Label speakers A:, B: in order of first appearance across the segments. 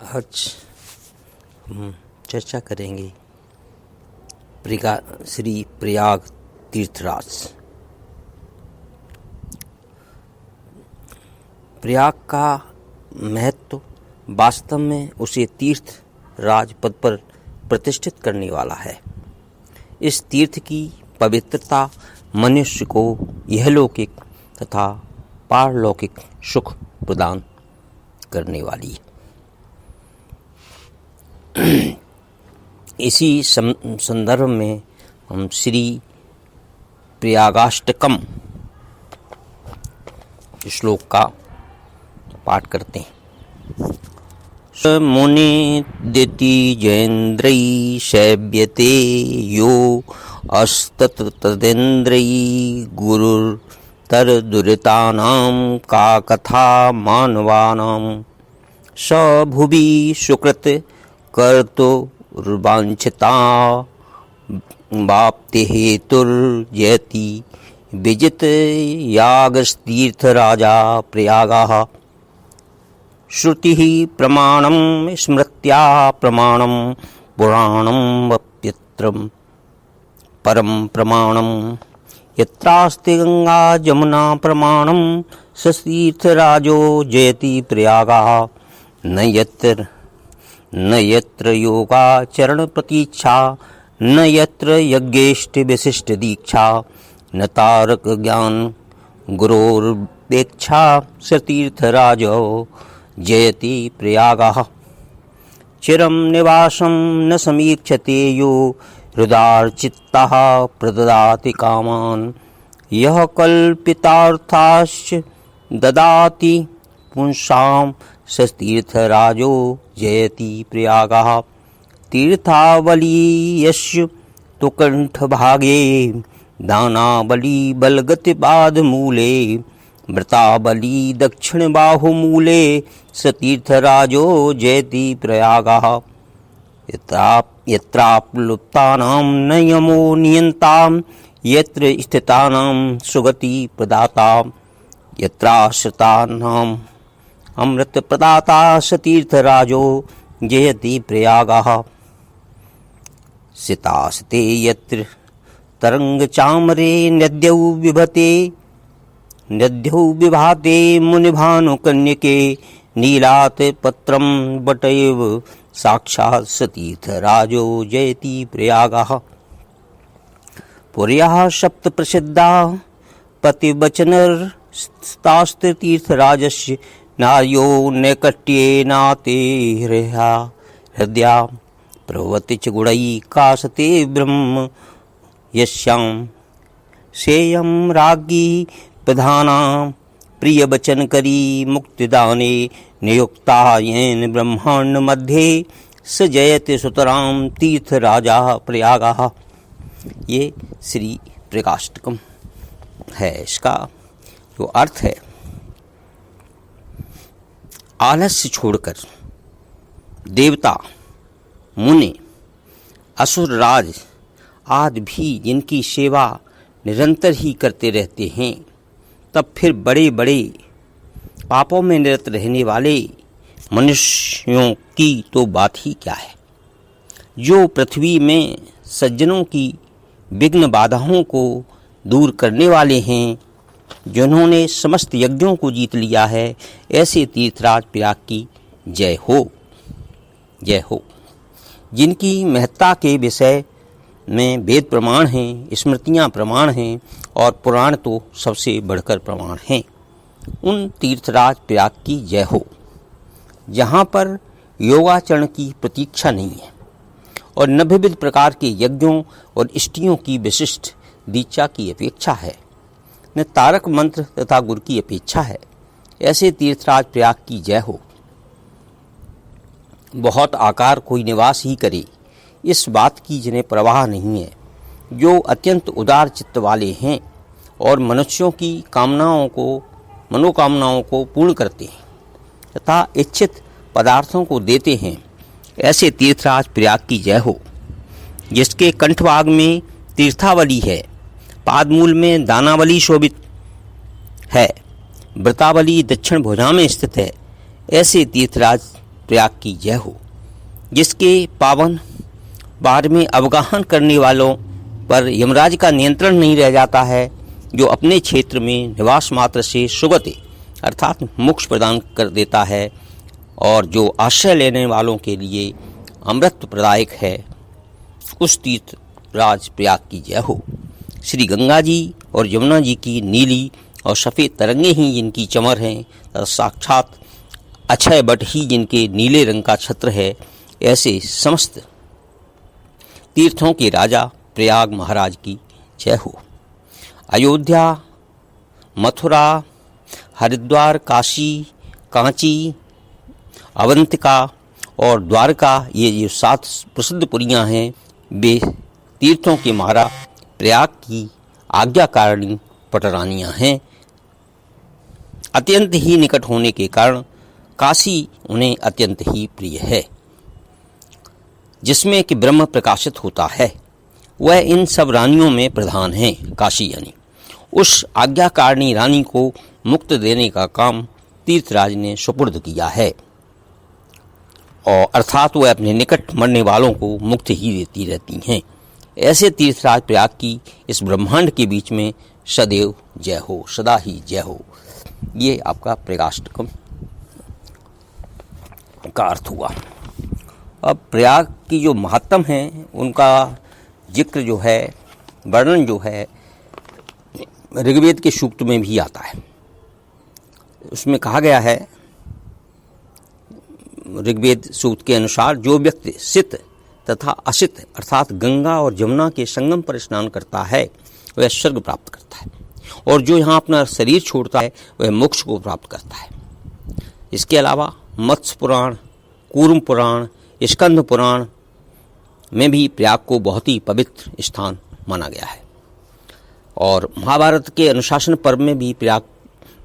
A: आज हम चर्चा करेंगे श्री प्रयाग तीर्थराज। प्रयाग का महत्व वास्तव में उसे तीर्थ राज पद पर प्रतिष्ठित करने वाला है। इस तीर्थ की पवित्रता मनुष्य को इहलौकिक तथा पारलौकिक सुख प्रदान करने वाली है। इसी संदर्भ में हम श्री प्रयागाष्टकम श्लोक का पाठ करते हैं। स मुनि दिति जैन्द्रै शैव्यते यो अस्तत तदेन्द्रै गुरुर्तर दुरितानां का कथा मानवानां स भुवि सुकृत कर्तुर्वाञ्छिता वाप्ति हेतुर्जयति विजित यागस्तीर्थराजा प्रयागः। श्रुतिः प्रमाणं स्मृत्या प्रमाणं पुराणं वप्यत्रं परं प्रमाणं यत्रास्ति गंगा जमुना प्रमाणं स तीर्थराजो जयति प्रयागः। न यत्र योगाचरण प्रतीक्षा न यत्र यज्ञेष्ट विशिष्ट दीक्षा न तारक ज्ञान गुरोर्वेक्षा स तीर्थराजो जयति प्रयागः। चिरं निवासं न समीक्षते यो हृदार्चित्तः प्रददाति कामान् यः कल्पितार्थाश्च ददाति पुंसां स तीर्थराजो जयति प्रयागः। तीर्थावली यस्य तु कंठभागे दानावली बलगतिपादमूले व्रतावली दक्षिणबाहुमूले स तीर्थराजो जयति प्रयागः। यत्राप्लुप्तानां न यमो नियन्तां यत्र स्थितानां सुगति प्रदाता यत्राश्रितानां अमृत प्रदाता स तीर्थराजो जयति प्रयागः। सितास्ते यत्र तरंग चामरे नद्यौ विभाते मुनिभानुकन्यके नीलात् पत्रं बटैव साक्षात् स तीर्थराजो जयति प्रयागः। पुर्याः सप्त प्रसिद्धा पतिवचनस्तास्त्र तीर्थराजस्य नार्यो नैकट्येनाते हृदया प्रवति च गुणैकासते ब्रह्म यस्यां सेयं राज्ञी प्रधाना प्रियवचनकरी मुक्तिदाने नियुक्ता येन ब्रह्मांड मध्ये स जयति सुतरां तीर्थराजा प्रयागः। ये श्री प्रयागाष्टकम है। इसका जो अर्थ है, आलस्य छोड़कर देवता मुनि असुर राज आदि भी जिनकी सेवा निरंतर ही करते रहते हैं, तब फिर बड़े बड़े पापों में निरत रहने वाले मनुष्यों की तो बात ही क्या है। जो पृथ्वी में सज्जनों की विघ्न बाधाओं को दूर करने वाले हैं, जिन्होंने समस्त यज्ञों को जीत लिया है, ऐसे तीर्थराज प्रयाग की जय हो, जय हो। जिनकी महत्ता के विषय में वेद प्रमाण हैं, स्मृतियां प्रमाण हैं और पुराण तो सबसे बढ़कर प्रमाण हैं, उन तीर्थराज प्रयाग की जय हो, जहाँ पर योगाचरण की प्रतीक्षा नहीं है और न विविध प्रकार के यज्ञों और इष्टियों की विशिष्ट दीक्षा की अपेक्षा है, न तारक मंत्र तथा गुरु की अपेक्षा है। ऐसे तीर्थराज प्रयाग की जय हो। बहुत आकार कोई निवास ही करे, इस बात की जिन्हें परवाह नहीं है, जो अत्यंत उदार चित्त वाले हैं और मनुष्यों की मनोकामनाओं को पूर्ण करते हैं तथा इच्छित पदार्थों को देते हैं, ऐसे तीर्थराज प्रयाग की जय हो। जिसके कंठभाग में तीर्थावली है, पादमूल में दानावली शोभित है, व्रतावली दक्षिण भुजा में स्थित है, ऐसे तीर्थराज प्रयाग की जय हो। जिसके पावन बार में अवगाहन करने वालों पर यमराज का नियंत्रण नहीं रह जाता है, जो अपने क्षेत्र में निवास मात्र से सुगति अर्थात मोक्ष प्रदान कर देता है और जो आश्रय लेने वालों के लिए अमृत प्रदायक है, उस तीर्थ राज प्रयाग की जय हो। श्री गंगा जी और यमुना जी की नीली और सफ़ेद तरंगे ही जिनकी चमर हैं तथा साक्षात अक्षय बट ही जिनके नीले रंग का छत्र है, ऐसे समस्त तीर्थों के राजा प्रयाग महाराज की जय हो। अयोध्या, मथुरा, हरिद्वार, काशी, कांची, अवंतिका और द्वारका, ये जो 7 प्रसिद्ध पुरियां हैं, वे तीर्थों के महाराज प्रयाग की आज्ञाकारिणी पटरानियां हैं। अत्यंत ही निकट होने के कारण काशी उन्हें अत्यंत ही प्रिय है। जिसमें कि ब्रह्म प्रकाशित होता है, वह इन सब रानियों में प्रधान है। काशी यानी उस आज्ञाकारिणी रानी को मुक्त देने का काम तीर्थराज ने सुपुर्द किया है, और अर्थात वह अपने निकट मरने वालों को मुक्त ही देती रहती हैं। ऐसे तीर्थराज प्रयाग की इस ब्रह्मांड के बीच में सदैव जय हो, सदा ही जय हो। ये आपका प्रयागाष्टकम का अर्थ हुआ। अब प्रयाग की जो महात्म है उनका जिक्र जो है, वर्णन जो है, ऋग्वेद के सूक्त में भी आता है। उसमें कहा गया है, ऋग्वेद सूक्त के अनुसार, जो व्यक्ति सित तथा असित अर्थात गंगा और जमुना के संगम पर स्नान करता है वह स्वर्ग प्राप्त करता है, और जो यहाँ अपना शरीर छोड़ता है वह मोक्ष को प्राप्त करता है। इसके अलावा मत्स्य पुराण, कूर्म पुराण, स्कंद पुराण में भी प्रयाग को बहुत ही पवित्र स्थान माना गया है, और महाभारत के अनुशासन पर्व में भी प्रयाग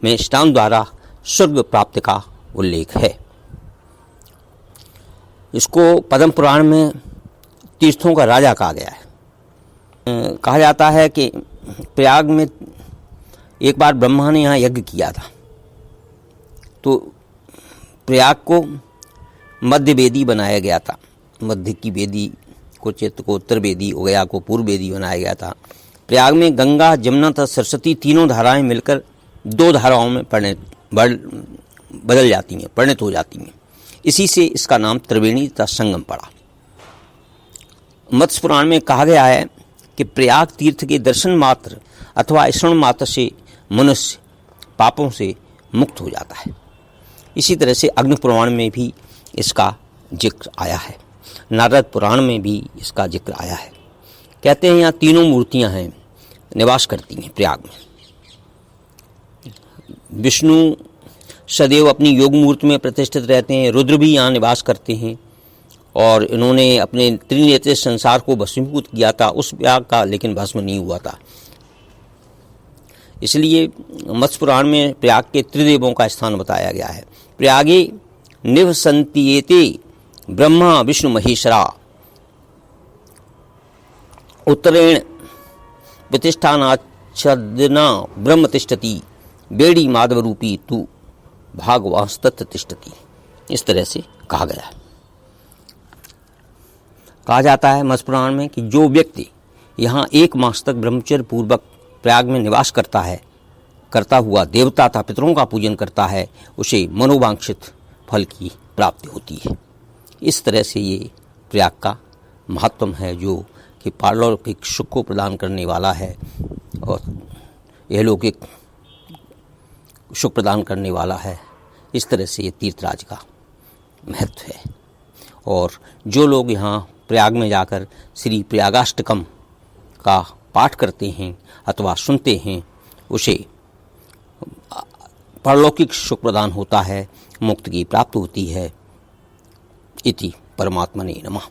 A: में स्नान द्वारा स्वर्ग प्राप्ति का उल्लेख है। इसको पद्म पुराण में तीर्थों का राजा कहा गया है। कहा जाता है कि प्रयाग में एक बार ब्रह्मा ने यहाँ यज्ञ किया था, तो प्रयाग को मध्य वेदी बनाया गया था। मध्य की वेदी को चित्त को उत्तर वेदी, गया को पूर्व वेदी बनाया गया था। प्रयाग में गंगा, जमुना तथा सरस्वती तीनों धाराएं मिलकर 2 धाराओं में बदल जाती हैं, परिणत हो जाती हैं। इसी से इसका नाम त्रिवेणी तथा संगम पड़ा। मत्स्य पुराण में कहा गया है कि प्रयाग तीर्थ के दर्शन मात्र अथवा स्मरण मात्र से मनुष्य पापों से मुक्त हो जाता है। इसी तरह से अग्नि पुराण में भी इसका जिक्र आया है, नारद पुराण में भी इसका जिक्र आया है। कहते हैं यहाँ तीनों मूर्तियां हैं, निवास करती हैं प्रयाग में। विष्णु सदैव अपनी योग मूर्ति में प्रतिष्ठित रहते हैं, रुद्र भी यहाँ निवास करते हैं, और इन्होंने अपने त्रिनेत्र संसार को भस्मीभूत किया था उस प्रयाग का, लेकिन भस्म नहीं हुआ था। इसलिए मत्स्य पुराण में प्रयाग के त्रिदेवों का स्थान बताया गया है। प्रयागे निवसन्त्येते ब्रह्मा विष्णु महेश्वरा, उत्तरेण प्रतिष्ठानाच्छदना ब्रह्म तिष्ठति, बेड़ी माधव रूपी तू भागवांस्तत्र तिष्ठति। इस तरह से कहा गया है। कहा जाता है मत्स्य पुराण में कि जो व्यक्ति यहाँ 1 मास तक ब्रह्मचर्य पूर्वक प्रयाग में निवास करता हुआ देवता तथा पितरों का पूजन करता है, उसे मनोवांछित फल की प्राप्ति होती है। इस तरह से ये प्रयाग का महत्व है, जो कि पारलौकिक सुख को प्रदान करने वाला है और यहलौकिक सुख प्रदान करने वाला है। इस तरह से ये तीर्थराज का महत्व है। और जो लोग यहाँ प्रयाग में जाकर श्री प्रयागाष्टकम का पाठ करते हैं अथवा सुनते हैं, उसे परलौकिक सुख प्रदान होता है, मुक्ति की प्राप्ति होती है। इति परमात्मने नमः।